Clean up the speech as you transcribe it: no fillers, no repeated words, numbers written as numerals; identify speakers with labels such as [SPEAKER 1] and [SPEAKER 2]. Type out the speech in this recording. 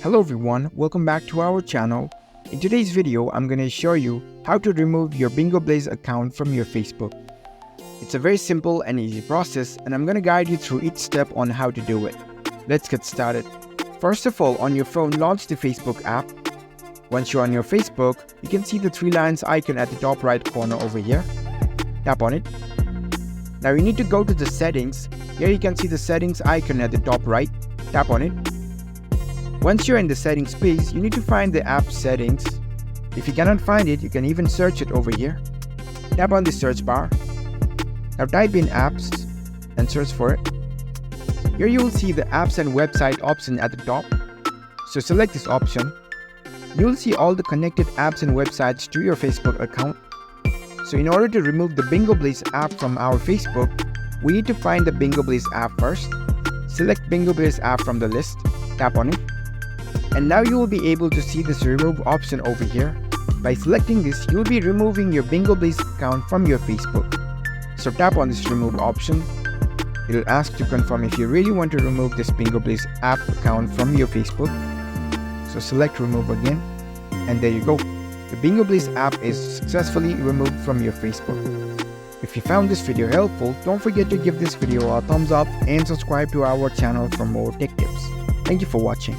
[SPEAKER 1] Hello everyone, welcome back to our channel. In today's video, I'm going to show you how to remove your Bingo Blaze account from your Facebook. It's a very simple and easy process, and I'm going to guide you through each step on how to do it. Let's get started. First of all, on your phone, launch the Facebook app. Once you're on your Facebook, you can see the three lines icon at the top right corner over here. Tap on it. Now you need to go to the settings. Here you can see the settings icon at the top right. Tap on it. Once you're in the settings page, you need to find the app settings. If you cannot find it, you can even search it over here. Tap on the search bar. Now type in apps and search for it. Here you will see the apps and website option at the top. So select this option. You will see all the connected apps and websites to your Facebook account. So in order to remove the Bingo Blaze app from our Facebook, we need to find the Bingo Blaze app first. Select Bingo Blaze app from the list. Tap on it. And now you will be able to see this remove option over here. By selecting this, you will be removing your Bingo Blaze account from your Facebook. So tap on this remove option. It will ask to confirm if you really want to remove this Bingo Blaze app account from your Facebook. So select remove again, and there you go. The Bingo Blaze app is successfully removed from your Facebook. If you found this video helpful, don't forget to give this video a thumbs up and subscribe to our channel for more tech tips. Thank you for watching.